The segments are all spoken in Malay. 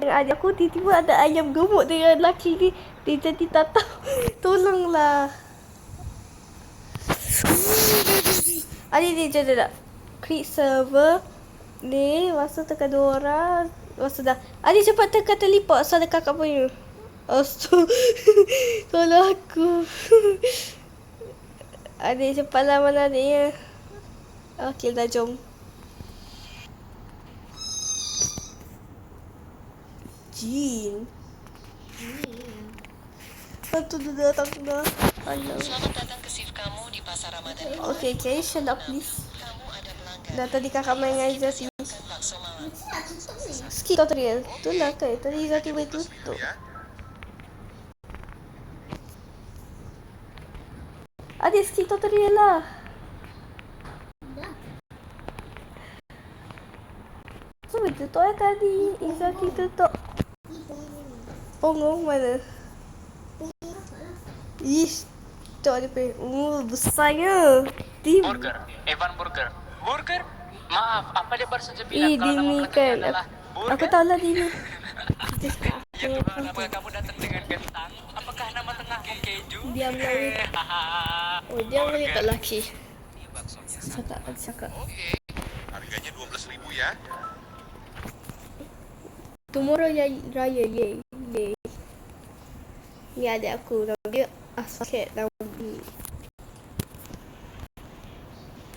adik aku tiba-tiba ada ayam gemuk dengan lelaki ni. Dia jadi tak tahu. Tolonglah. Adik ni jom. Create server. Ni masa tekan 2 orang. Masa dah. Adik cepat tekan teleport. So ada kakak punya. Tolong aku. Adik cepatlah, mana adiknya. Okey dah, jom. Jin. Satu dua tiga. Selamat datang ke shift kamu di Pasar Ramadan. Okay, can you shut up please? Kamu ada pelanggan. Dah tadi kakak main dengan Izzati. Bakso malam. Skill tutorial. Itulah kan. Tadi Izzati main tutup. Adik skill tutorial lah. So tutup tadi. Izzati tutup. Pongong mana? Ish. Tak ada pe. Besarnya. Burger, Evan Burger. Burger? Maaf, apa dia baru saja bilang kalau nama Dini belakangnya kan. adalah Burger? Aku tahu lah Dini. Ya Tuhan, apakah kamu datang dengan kentang? Apakah nama tengahmu keju? Diam lah. Oh, dia boleh tak laki. Cakap. Okey. Harganya 12,000 ya. Tomorrow raya, yay. Ni adik aku, nama dia Asket Nabi.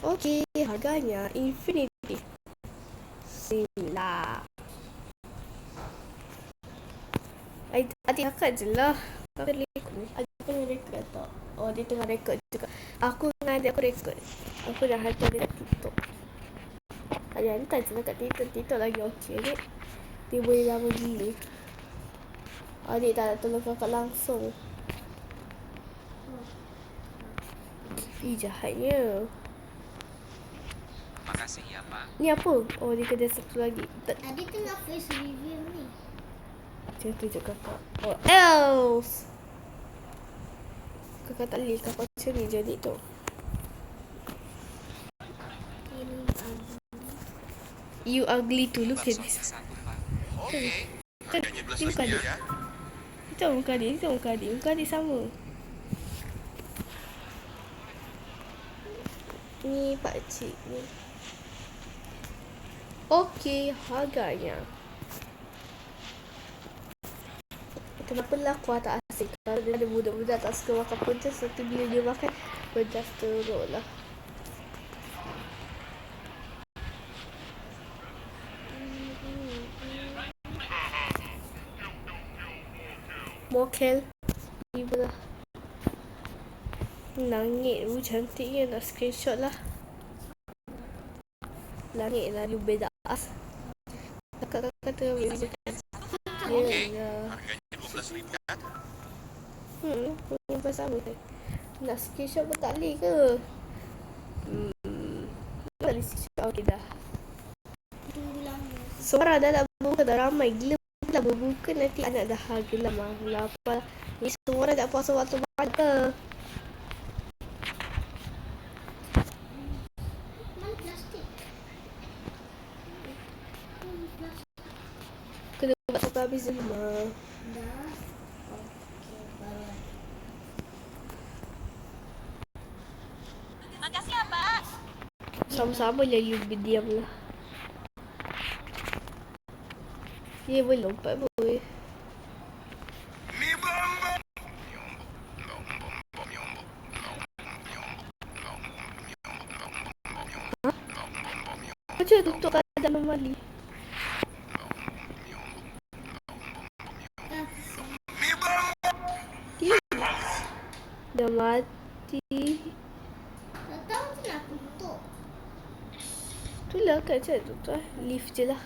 Okey, harganya infinity. Sila. Adik kakak je lah. Kakak rekod. Adik tengah rekod tak? Oh, dia tengah rekod juga. Aku dengan adik aku rekod. Aku dah hantar dia kat TikTok. Adik hantar je lah kat TikTok. TikTok lagi okey adik. Dia boleh lama gila. Adik tak nak tolong kakak langsung. Jahatnya. Makasih ya, Pak. Ni apa? Oh, dia kena satu lagi. Adik tengah face review ni. Macam tu je kakak. Oh, else. Kakak tak boleh. Kakak macam ni je adik tu. You ugly too. Look at this. Okey. Harganya Ini muka 12,000 adik. ya. Itu muka adik. Itu muka adik. Muka adik sama. Ni pakcik ni. Okey, harganya. Kenapalah kuah tak asik. Kalau dia ada budak-budak tak suka makan pedas, nanti bila dia makan, pedas teruk lah. Mokel. Ni pula. Langit tu cantiknya, nak screenshot lah. Langit lah, you beda as. Kakak kata ambil video kan. Ya. Harganya 12,000 ya. Yang sama kan. Nak screenshot pun tak boleh ke? Tak boleh screenshot. Okey dah. Suara dah nak berbuka dah, ramai gila. Dah berbuka nanti anak dah gelam lah. Lapar. Ni semua orang tak puasa waktu makan ke? Mana plastik? Kena buat sampai habis rumah. Dah. Okey, baru. Makasih ya, Pak. Sama-sama je you berdiam lah. Dia boleh lompat boleh. Macam tutup keadaan normali. Dia dah mati. Tak tahu macam nak tutup. Itulah kan macam tu tu lah. Lift je lah.